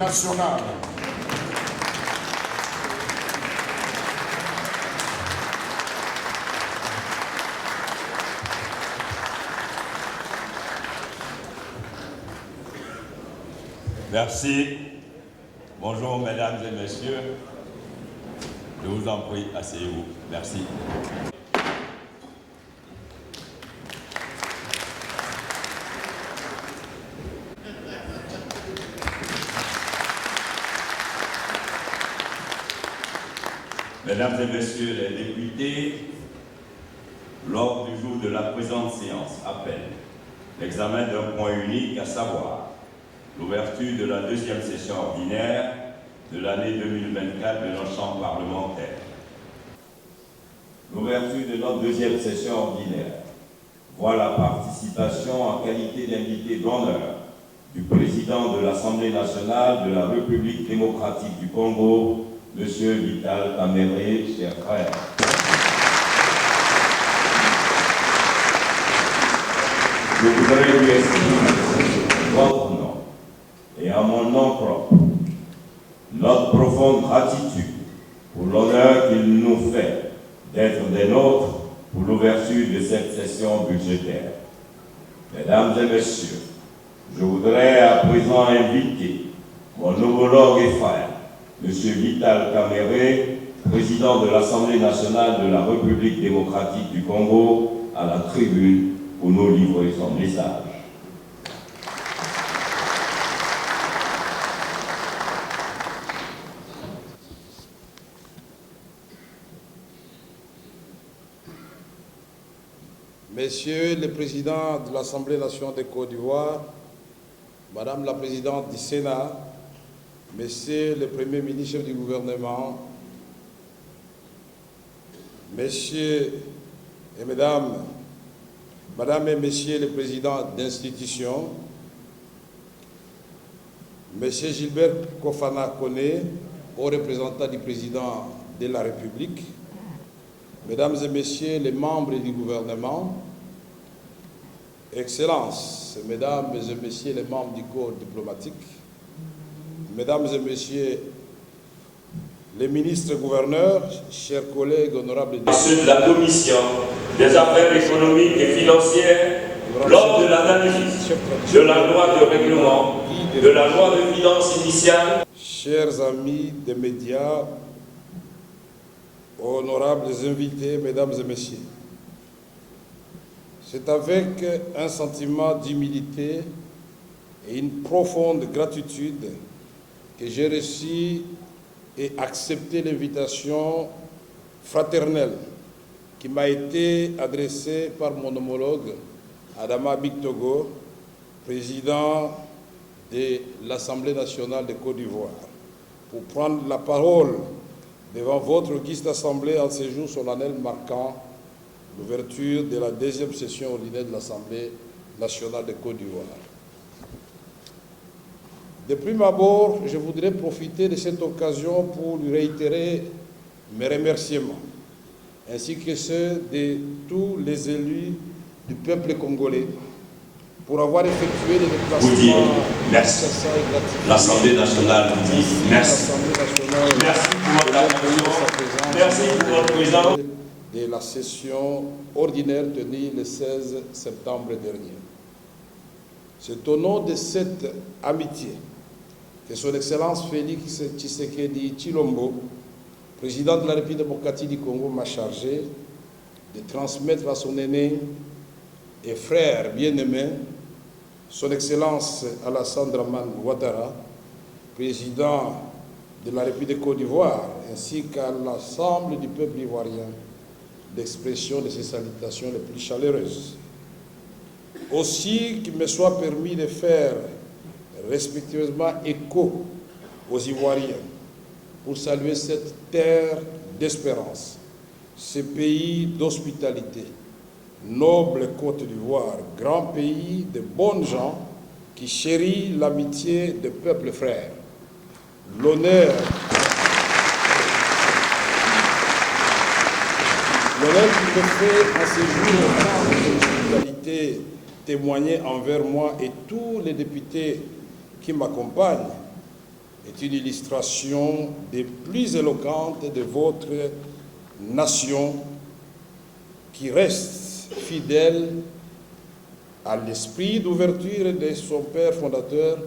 nationale. Merci. Bonjour, mesdames et messieurs. Je vous en prie, asseyez-vous. Merci. Mesdames et messieurs les députés, l'ordre du jour de la présente séance appelle l'examen d'un point unique, à savoir l'ouverture de la deuxième session ordinaire de l'année 2024 de notre chambre parlementaire. L'ouverture de notre deuxième session ordinaire voit la participation en qualité d'invité d'honneur du président de l'Assemblée nationale de la République démocratique du Congo, M. Vital Kamerhe, cher frère. Je voudrais lui exprimer votre nom et à mon nom propre notre profonde gratitude pour l'honneur qu'il nous fait d'être des nôtres pour l'ouverture de cette session budgétaire. Mesdames et messieurs, je voudrais à présent inviter mon homologue et frère, M. Vital Kamerhe, président de l'Assemblée nationale de la République démocratique du Congo, à la tribune pour nous livrer son message. Monsieur le Président de l'Assemblée nationale de Côte d'Ivoire, Madame la Présidente du Sénat, Monsieur le Premier ministre du gouvernement, Messieurs et Mesdames, Madame et Messieurs les présidents d'institutions, Monsieur Gilbert Kofana Koné, haut représentant du président de la République, Mesdames et Messieurs les membres du gouvernement, Excellences, Mesdames et Messieurs les membres du corps diplomatique, Mesdames et Messieurs les ministres gouverneurs, chers collègues honorables Monsieur de la Commission des affaires économiques et financières, lors de l'analyse de la loi de règlement, de la loi de finances initiale. Chers amis des médias, honorables invités, Mesdames et Messieurs, c'est avec un sentiment d'humilité et une profonde gratitude que j'ai reçu et accepté l'invitation fraternelle qui m'a été adressée par mon homologue Adama Bictogo, président de l'Assemblée nationale de Côte d'Ivoire, pour prendre la parole devant votre auguste assemblée en ces jours solennels marquant l'ouverture de la deuxième session ordinaire de l'Assemblée nationale de Côte d'Ivoire. De prime abord, je voudrais profiter de cette occasion pour lui réitérer mes remerciements, ainsi que ceux de tous les élus du peuple congolais, pour avoir effectué les déplacements nécessaires et gratifiants. L'Assemblée nationale vous dit merci. Merci pour votre attention. Merci pour votre présence. De la session ordinaire tenue le 16 septembre dernier. C'est au nom de cette amitié que Son Excellence Félix Tshisekedi Tshilombo, président de la République démocratique du Congo, m'a chargé de transmettre à son aîné et frère bien-aimé, Son Excellence Alassane Dramane Ouattara, président de la République de Côte d'Ivoire, ainsi qu'à l'ensemble du peuple ivoirien, d'expression de ses salutations les plus chaleureuses. Aussi, qu'il me soit permis de faire respectueusement écho aux Ivoiriens pour saluer cette terre d'espérance, ce pays d'hospitalité, noble Côte d'Ivoire, grand pays de bonnes gens qui chérit l'amitié des peuples frères. L'honneur qui me fait en ces jours autant d'hospitalité témoigner envers moi et tous les députés qui m'accompagnent est une illustration des plus éloquentes de votre nation qui reste fidèle à l'esprit d'ouverture de son père fondateur,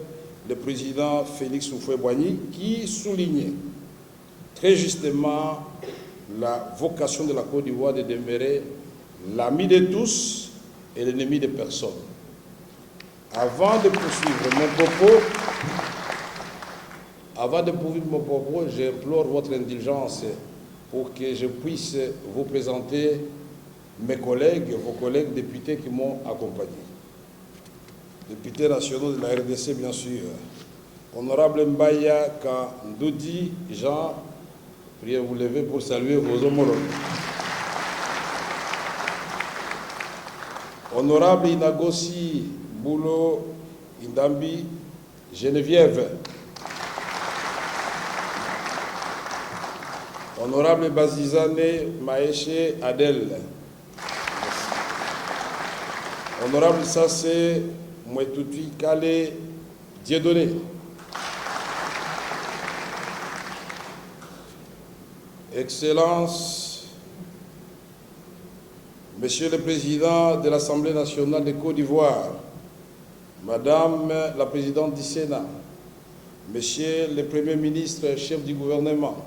le président Félix Houphouët-Boigny, qui soulignait très justement la vocation de la Côte d'Ivoire de demeurer l'ami de tous et l'ennemi de personne. Avant de poursuivre mon propos, j'implore votre indulgence pour que je puisse vous présenter mes collègues, vos collègues députés qui m'ont accompagné. Députés nationaux de la RDC, bien sûr. Honorable Mbaya Kandoudi Jean, priez vous lever pour saluer vos homologues. Honorable Inagosi Boulo Indambi Geneviève. Honorable Bazizane Maéché Adel. Honorable Sassé Mouetouti Kale Dieudonné. Excellences, Monsieur le Président de l'Assemblée nationale de Côte d'Ivoire, Madame la Présidente du Sénat, Monsieur le Premier ministre, chef du gouvernement,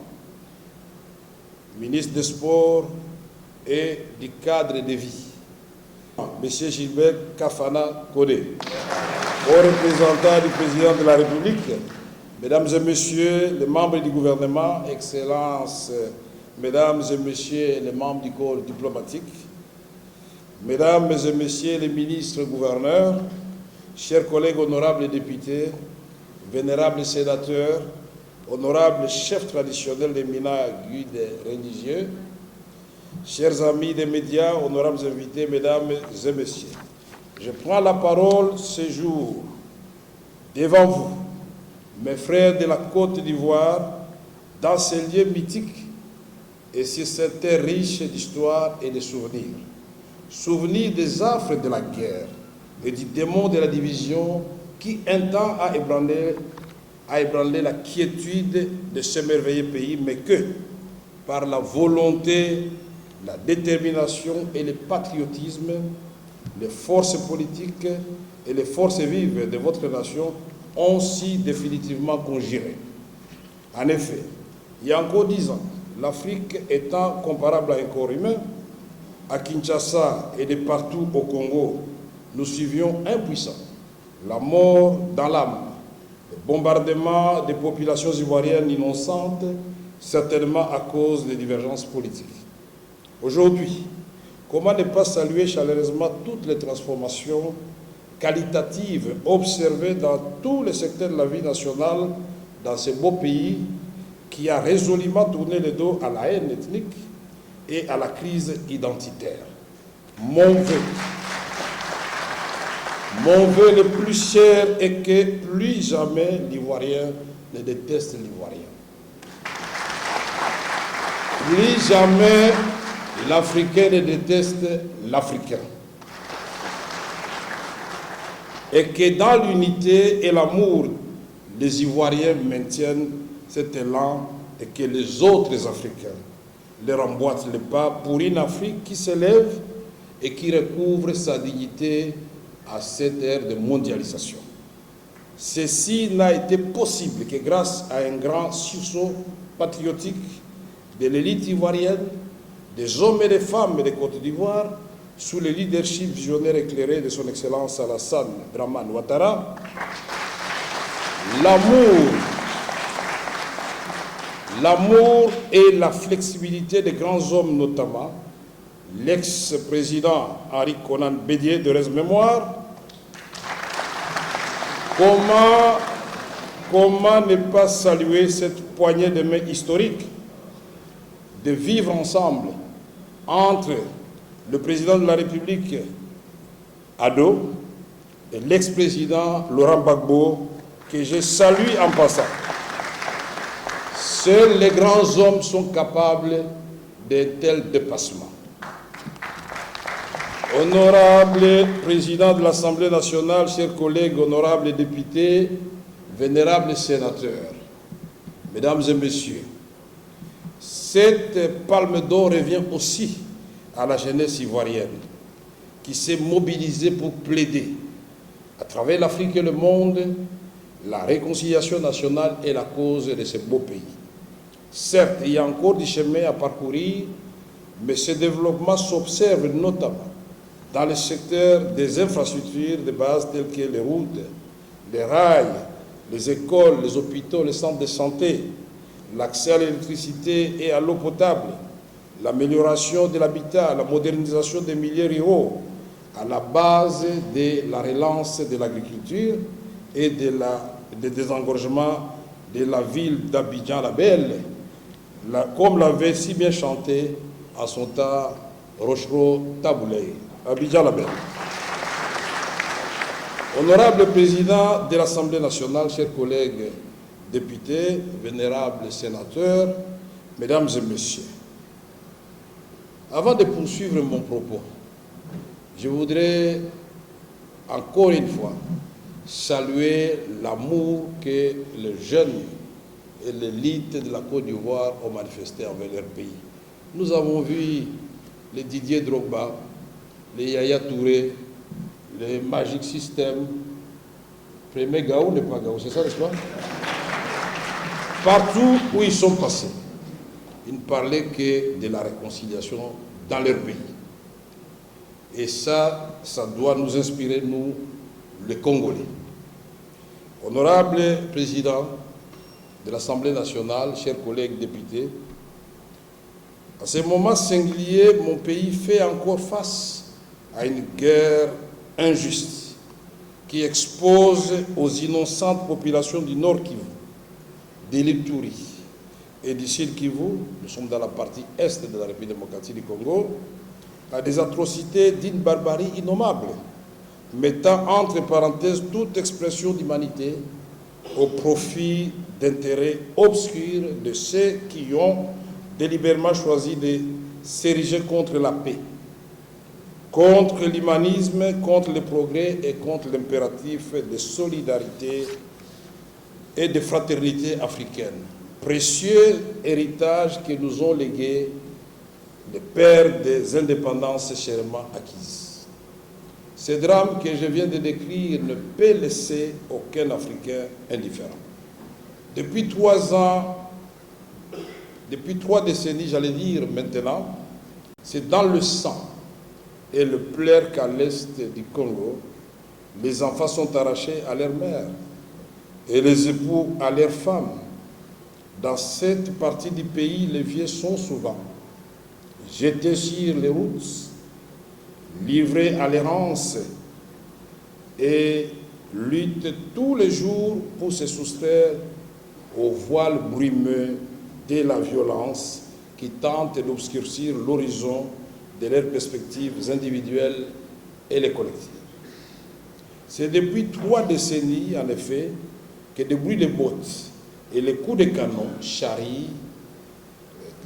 ministre des Sports et du cadre de vie, Monsieur Gilbert Kafana Kodé, haut représentant du Président de la République, Mesdames et Messieurs les membres du gouvernement, Excellences, Mesdames et Messieurs les membres du corps diplomatique, Mesdames et Messieurs les ministres gouverneurs, chers collègues honorables députés, vénérables sénateurs, honorables chefs traditionnels des Mina guides religieux, chers amis des médias, honorables invités, Mesdames et Messieurs, je prends la parole ce jour devant vous, mes frères de la Côte d'Ivoire, dans ces lieux mythiques et sur cette terre riche d'histoire et de souvenirs. Souvenirs des affres de la guerre et du démon de la division qui un temps a ébranlé la quiétude de ce merveilleux pays, mais que, par la volonté, la détermination et le patriotisme, les forces politiques et les forces vives de votre nation ont si définitivement conjuré. En effet, il y a encore 10 ans, l'Afrique étant comparable à un corps humain, à Kinshasa et de partout au Congo, nous suivions impuissants la mort dans l'âme, le bombardement des populations ivoiriennes innocentes, certainement à cause des divergences politiques. Aujourd'hui, comment ne pas saluer chaleureusement toutes les transformations qualitatives observées dans tous les secteurs de la vie nationale dans ce beau pays qui a résolument tourné le dos à la haine ethnique et à la crise identitaire. Mon vœu le plus cher est que plus jamais l'Ivoirien ne déteste l'Ivoirien. Plus jamais l'Africain ne déteste l'Africain. Et que dans l'unité et l'amour, les Ivoiriens maintiennent cet élan et que les autres Africains leur emboîtent le pas pour une Afrique qui s'élève et qui recouvre sa dignité à cette ère de mondialisation. Ceci n'a été possible que grâce à un grand sursaut patriotique de l'élite ivoirienne, des hommes et des femmes de Côte d'Ivoire, sous le leadership visionnaire éclairé de son Excellence Alassane Dramane Ouattara. L'amour et la flexibilité des grands hommes, notamment l'ex-président Henri Konan Bédié de Reste-Mémoire. Comment ne pas saluer cette poignée de main historique de vivre ensemble entre le président de la République, Ado, et l'ex-président Laurent Gbagbo, que je salue en passant. Seuls les grands hommes sont capables d'un tel dépassement. Honorable président de l'Assemblée nationale, chers collègues, honorables députés, vénérables sénateurs, Mesdames et messieurs, cette palme d'or revient aussi à la jeunesse ivoirienne qui s'est mobilisée pour plaider à travers l'Afrique et le monde la réconciliation nationale et la cause de ce beau pays. Certes, il y a encore du chemin à parcourir, mais ce développement s'observe notamment dans le secteur des infrastructures de base telles que les routes, les rails, les écoles, les hôpitaux, les centres de santé, l'accès à l'électricité et à l'eau potable, l'amélioration de l'habitat, la modernisation des milieux ruraux, à la base de la relance de l'agriculture et de désengorgement de la ville d'Abidjan la Belle, comme l'avait si bien chanté à son temps Rochereau Taboulay. Abidjan la Belle. Honorable Président de l'Assemblée nationale, chers collègues députés, vénérables sénateurs, Mesdames et Messieurs, avant de poursuivre mon propos, je voudrais encore une fois saluer l'amour que les jeunes et l'élite de la Côte d'Ivoire ont manifesté envers leur pays. Nous avons vu les Didier Drogba, les Yaya Touré, les Magic System, Premier Gaou n'est pas Gaou, c'est ça, n'est-ce pas? Partout où ils sont passés, ils ne parlaient que de la réconciliation dans leur pays. Et ça doit nous inspirer, nous, les Congolais. Honorable Président de l'Assemblée nationale, chers collègues députés, à ce moment singulier, mon pays fait encore face à une guerre injuste qui expose aux innocentes populations du Nord Kivu, de l'Ituri et du Sud Kivu, nous sommes dans la partie est de la République démocratique du Congo, à des atrocités d'une barbarie innommable, mettant entre parenthèses toute expression d'humanité au profit d'intérêts obscurs de ceux qui ont délibérément choisi de s'ériger contre la paix, contre l'humanisme, contre le progrès et contre l'impératif de solidarité et de fraternité africaine. Précieux héritage que nous ont légué les pères des indépendances chèrement acquises. Ce drame que je viens de décrire ne peut laisser aucun Africain indifférent. Depuis 3 ans, depuis 3 décennies, j'allais dire maintenant, c'est dans le sang et le pleur qu'à l'est du Congo, les enfants sont arrachés à leur mère et les époux à leurs femmes. Dans cette partie du pays, les vieux sont souvent jetés sur les routes, livrés à l'errance et luttent tous les jours pour se soustraire au voile brumeux de la violence qui tente d'obscurcir l'horizon de leurs perspectives individuelles et les collectives. C'est depuis 3 décennies, en effet, que des bruits de bottes et les coups de canon charrient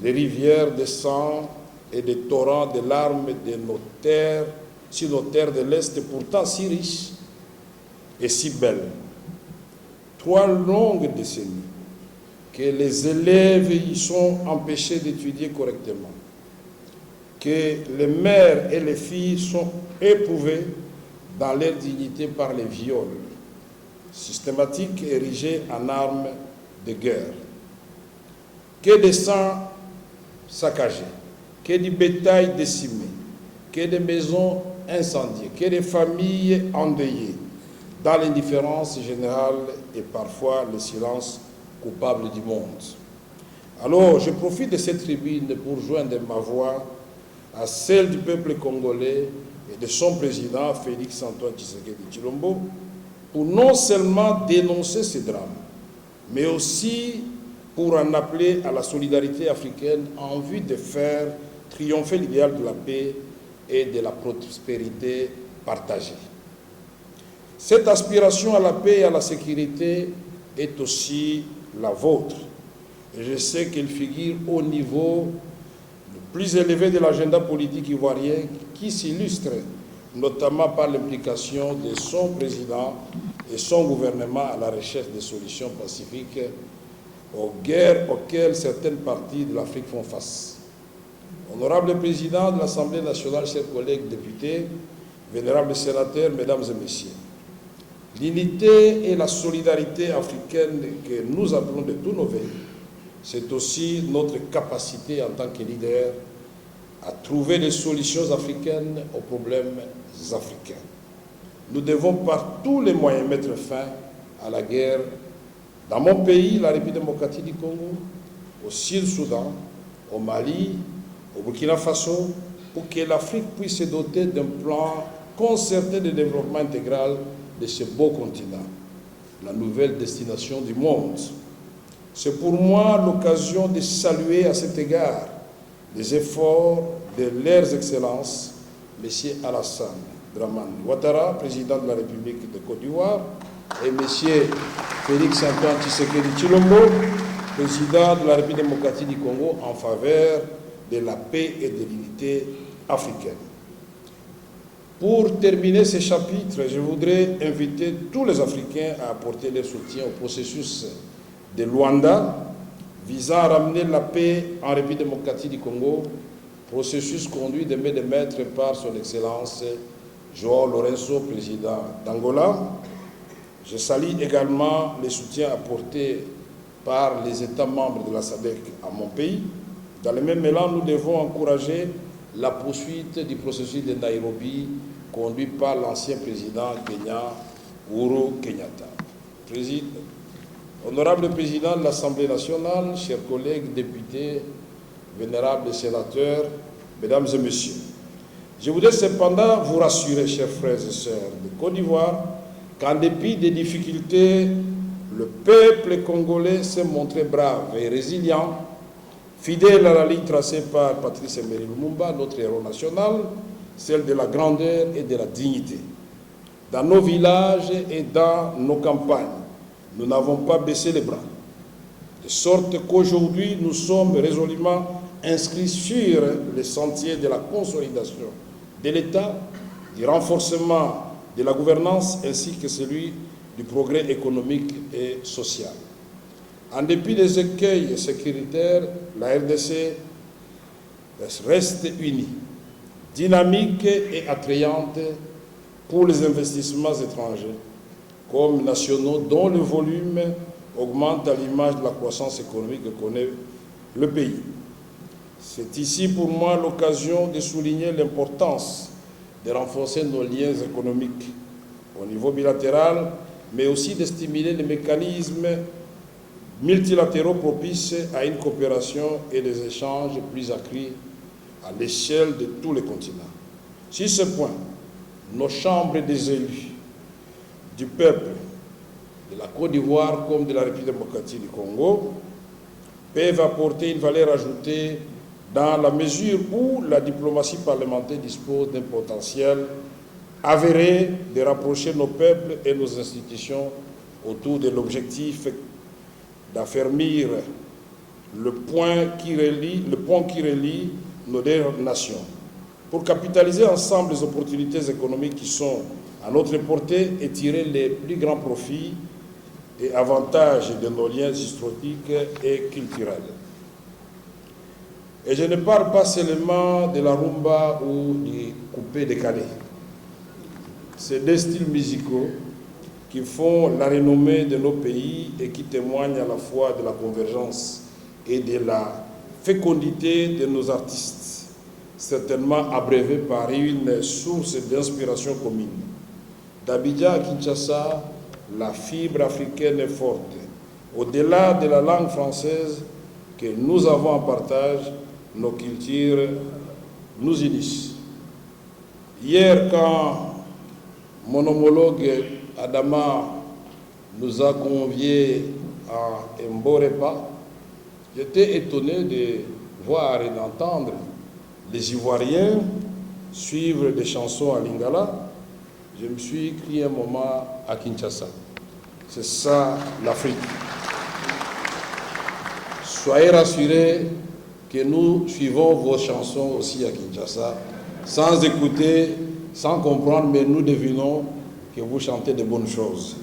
les rivières de sang et des torrents de larmes de nos terres, sur nos terres de l'Est, pourtant si riches et si belles. 3 longues décennies que les élèves y sont empêchés d'étudier correctement, que les mères et les filles sont éprouvées dans leur dignité par les viols systématiques érigés en armes de guerre, que des sangs saccagés, que du bétail décimé, que des maisons incendiées, que des familles endeuillées, dans l'indifférence générale et parfois le silence coupable du monde. Alors, je profite de cette tribune pour joindre ma voix à celle du peuple congolais et de son président Félix-Antoine Tshisekedi Tshilombo pour non seulement dénoncer ces drames, mais aussi pour en appeler à la solidarité africaine en vue de faire triompher l'idéal de la paix et de la prospérité partagée. Cette aspiration à la paix et à la sécurité est aussi la vôtre. Et je sais qu'elle figure au niveau le plus élevé de l'agenda politique ivoirien qui s'illustre notamment par l'implication de son président et son gouvernement à la recherche de solutions pacifiques aux guerres auxquelles certaines parties de l'Afrique font face. Honorable Président de l'Assemblée nationale, chers collègues députés, vénérables sénateurs, mesdames et messieurs, l'unité et la solidarité africaine que nous appelons de tous nos vœux, c'est aussi notre capacité en tant que leader à trouver des solutions africaines aux problèmes africains. Nous devons par tous les moyens mettre fin à la guerre dans mon pays, la République démocratique du Congo, au Sud-Soudan, au Mali, au Burkina Faso, pour que l'Afrique puisse se doter d'un plan concerté de développement intégral de ce beau continent, la nouvelle destination du monde. C'est pour moi l'occasion de saluer à cet égard les efforts de leurs excellences, M. Alassane Dramane Ouattara, président de la République de Côte d'Ivoire, et M. Félix-Antoine Tshisekedi Tshilombo, président de la République démocratique du Congo, en faveur de la paix et de l'unité africaine. Pour terminer ce chapitre, je voudrais inviter tous les Africains à apporter leur soutien au processus de Luanda visant à ramener la paix en République démocratique du Congo, processus conduit de main de maître par son Excellence João Lourenço, président d'Angola. Je salue également les soutiens apportés par les États membres de la SADC à mon pays. Dans le même élan, nous devons encourager la poursuite du processus de Nairobi conduit par l'ancien président kenyan Uhuru Kenyatta. Honorable Président de l'Assemblée nationale, chers collègues députés, vénérables sénateurs, mesdames et messieurs, je voudrais cependant vous rassurer, chers frères et sœurs de Côte d'Ivoire, qu'en dépit des difficultés, le peuple congolais s'est montré brave et résilient, fidèle à la ligne tracée par Patrice Emery Lumumba, notre héros national, celle de la grandeur et de la dignité. Dans nos villages et dans nos campagnes, nous n'avons pas baissé les bras, de sorte qu'aujourd'hui, nous sommes résolument inscrits sur les sentiers de la consolidation de l'État, du renforcement de la gouvernance ainsi que celui du progrès économique et social. En dépit des écueils sécuritaires, la RDC reste unie, dynamique et attrayante pour les investissements étrangers comme nationaux dont le volume augmente à l'image de la croissance économique que connaît le pays. C'est ici pour moi l'occasion de souligner l'importance de renforcer nos liens économiques au niveau bilatéral, mais aussi de stimuler les mécanismes multilatéraux propices à une coopération et des échanges plus accrus à l'échelle de tous les continents. Sur ce point, nos chambres des élus du peuple de la Côte d'Ivoire comme de la République démocratique du Congo peuvent apporter une valeur ajoutée dans la mesure où la diplomatie parlementaire dispose d'un potentiel avéré de rapprocher nos peuples et nos institutions autour de l'objectif d'affermir le pont qui relie nos deux nations, pour capitaliser ensemble les opportunités économiques qui sont à notre portée et tirer les plus grands profits et avantages de nos liens historiques et culturels. Et je ne parle pas seulement de la rumba ou du coupé-décalé. C'est des styles musicaux qui font la renommée de nos pays et qui témoignent à la fois de la convergence et de la fécondité de nos artistes, certainement abreuvés par une source d'inspiration commune. D'Abidjan à Kinshasa, la fibre africaine est forte. Au-delà de la langue française que nous avons en partage, nos cultures nous unissent. Hier, quand mon homologue Adama nous a conviés à un beau repas, j'étais étonné de voir et d'entendre les Ivoiriens suivre des chansons à Lingala. Je me suis crié un moment à Kinshasa. C'est ça l'Afrique. Soyez rassurés que nous suivons vos chansons aussi à Kinshasa, sans écouter, sans comprendre, mais nous devinons que vous chantez de bonnes choses.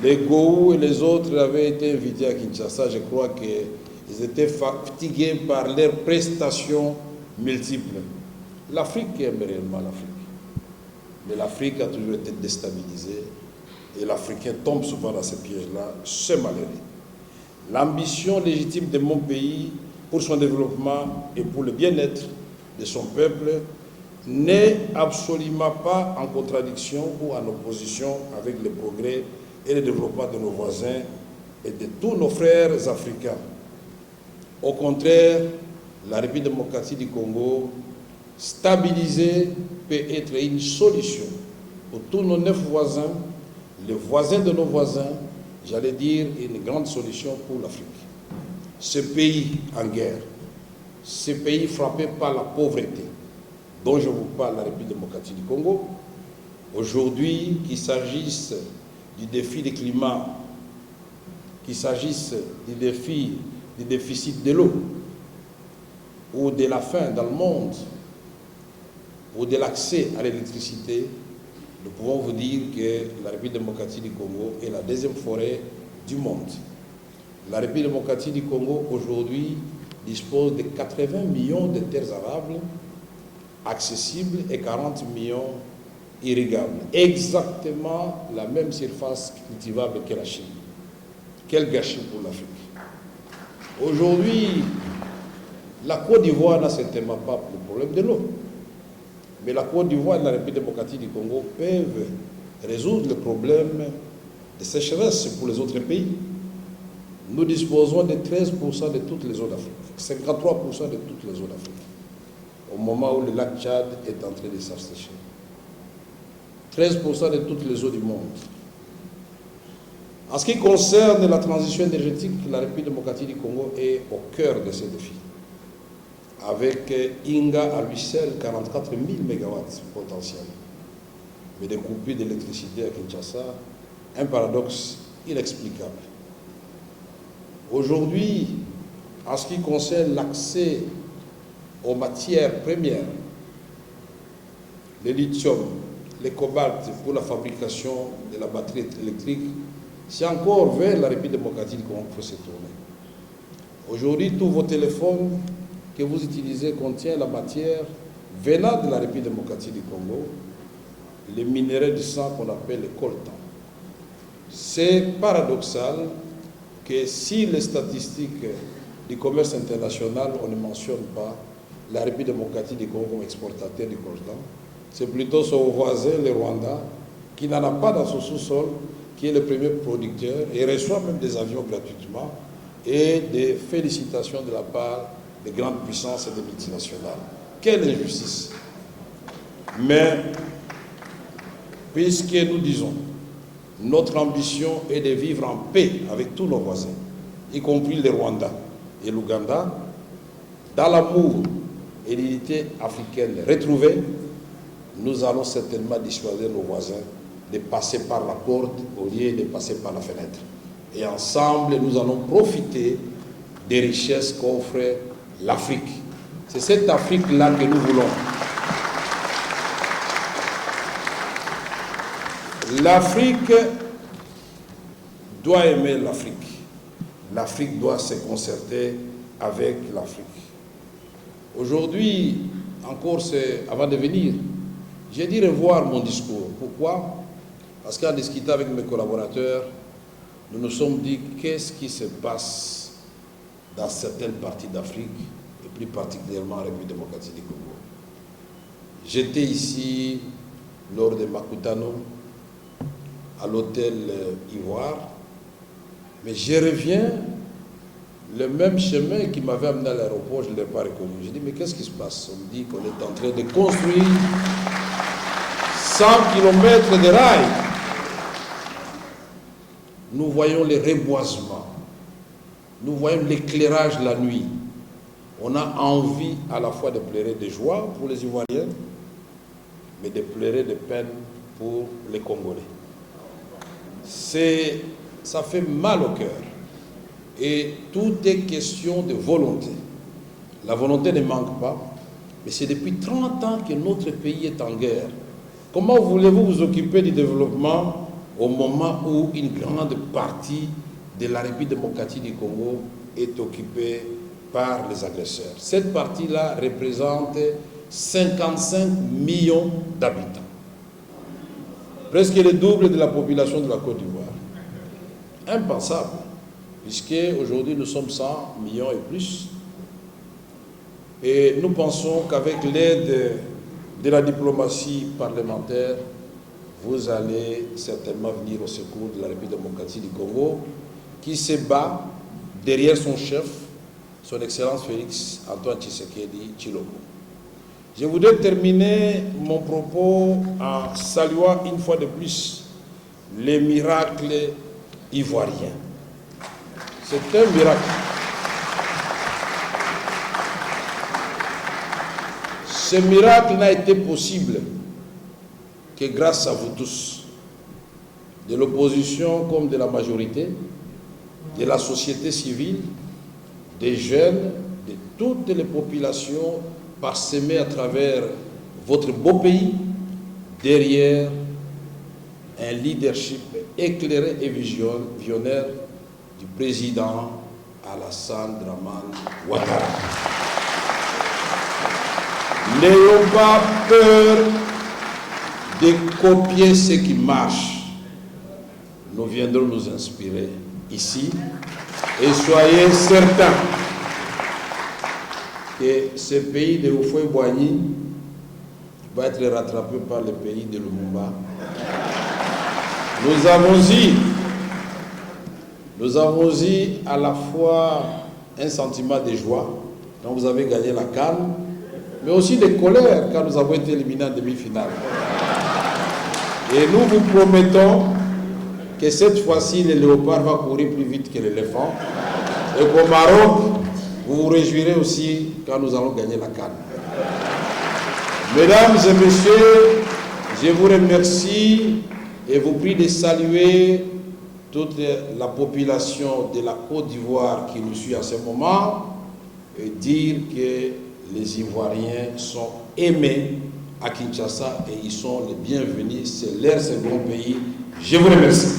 Les Goou et les autres avaient été invités à Kinshasa. Je crois qu'ils étaient fatigués par leurs prestations multiples. L'Afrique aime réellement l'Afrique. Mais l'Afrique a toujours été déstabilisée et l'Africain tombe souvent dans ces pièges-là, c'est malheureux. L'ambition légitime de mon pays pour son développement et pour le bien-être de son peuple n'est absolument pas en contradiction ou en opposition avec le progrès et le développement de nos voisins et de tous nos frères africains. Au contraire, la République démocratique du Congo, stabilisée, peut être une solution pour tous nos 9 voisins, les voisins de nos voisins, j'allais dire une grande solution pour l'Afrique. Ce pays en guerre, ce pays frappé par la pauvreté, dont je vous parle, la République démocratique du Congo, aujourd'hui, qu'il s'agisse du défi du climat, qu'il s'agisse du défi du déficit de l'eau, ou de la faim dans le monde, ou de l'accès à l'électricité, nous pouvons vous dire que la République démocratique du Congo est la deuxième forêt du monde. La République démocratique du Congo, aujourd'hui, dispose de 80 millions de terres arables accessibles et 40 millions irrigables. Exactement la même surface cultivable que la Chine. Quel gâchis pour l'Afrique. Aujourd'hui, la Côte d'Ivoire n'a certainement pas le problème de l'eau. Mais la Côte d'Ivoire et la République démocratique du Congo peuvent résoudre le problème de sécheresse pour les autres pays. Nous disposons de 13% de toutes les eaux d'Afrique, 53% de toutes les eaux d'Afrique, au moment où le lac Tchad est en train de s'assécher. 13% de toutes les eaux du monde. En ce qui concerne la transition énergétique, la République démocratique du Congo est au cœur de ces défis. Avec Inga à lui seul, 44 000 MW potentiels. Mais des coupures d'électricité à Kinshasa, un paradoxe inexplicable. Aujourd'hui, en ce qui concerne l'accès aux matières premières, le lithium, le cobalt pour la fabrication de la batterie électrique, c'est encore vers la République démocratique qu'on peut se tourner. Aujourd'hui, tous vos téléphones que vous utilisez contiennent la matière venant de la République démocratique du Congo, les minéraux du sang qu'on appelle le coltan. C'est paradoxal que si les statistiques du commerce international, on ne mentionne pas la République démocratique du Congo comme exportateur du coltan, c'est plutôt son voisin, le Rwanda, qui n'en a pas dans son sous-sol, qui est le premier producteur et reçoit même des avions gratuitement et des félicitations de la part des grandes puissances et des multinationales. Quelle injustice! Mais, puisque nous disons, notre ambition est de vivre en paix avec tous nos voisins, y compris le Rwanda et l'Ouganda, dans l'amour et l'unité africaine retrouvée, nous allons certainement dissuader nos voisins de passer par la porte au lieu de passer par la fenêtre. Et ensemble, nous allons profiter des richesses qu'offre l'Afrique. C'est cette Afrique-là que nous voulons. L'Afrique doit aimer l'Afrique. L'Afrique doit se concerter avec l'Afrique. Aujourd'hui, encore, avant de venir, j'ai dû revoir mon discours. Pourquoi? Parce qu'en discutant avec mes collaborateurs, nous nous sommes dit qu'est-ce qui se passe dans certaines parties d'Afrique, et plus particulièrement en République démocratique du Congo. J'étais ici lors de Makutano, à l'hôtel Ivoire, mais je reviens, le même chemin qui m'avait amené à l'aéroport, je ne l'ai pas reconnu. J'ai dit, mais qu'est-ce qui se passe? On me dit qu'on est en train de construire 100 km de rails. Nous voyons les reboisements, nous voyons l'éclairage la nuit. On a envie à la fois de pleurer de joie pour les Ivoiriens, mais de pleurer de peine pour les Congolais. Ça fait mal au cœur. Et tout est question de volonté. La volonté ne manque pas, mais c'est depuis 30 ans que notre pays est en guerre. Comment voulez-vous vous occuper du développement au moment où une grande partie de la République démocratique du Congo est occupée par les agresseurs. Cette partie-là représente 55 millions d'habitants, presque le double de la population de la Côte d'Ivoire. Impensable, puisque aujourd'hui nous sommes 100 millions et plus. Et nous pensons qu'avec l'aide de la diplomatie parlementaire, vous allez certainement venir au secours de la République démocratique du Congo, qui se bat derrière son chef, son Excellence Félix Antoine Tshisekedi Tshilombo. Je voudrais terminer mon propos en saluant une fois de plus les miracles ivoiriens. C'est un miracle. Ce miracle n'a été possible que grâce à vous tous, de l'opposition comme de la majorité, de la société civile, des jeunes, de toutes les populations parsemées à travers votre beau pays, derrière un leadership éclairé et visionnaire du président Alassane Dramane Ouattara. N'ayons pas peur de copier ce qui marche. Nous viendrons nous inspirer ici et soyez certains que ce pays de Houphouët-Boigny va être rattrapé par le pays de Lumumba. Nous avons eu à la fois un sentiment de joie quand vous avez gagné la CAN, mais aussi de colère quand nous avons été éliminés en demi-finale. Et nous vous promettons que cette fois-ci, le léopard va courir plus vite que l'éléphant. Et qu'au Maroc, vous vous réjouirez aussi quand nous allons gagner la CAN. Mesdames et messieurs, je vous remercie et vous prie de saluer toute la population de la Côte d'Ivoire qui nous suit à ce moment et dire que les Ivoiriens sont aimés à Kinshasa et ils sont les bienvenus. C'est leur second pays. Je vous remercie.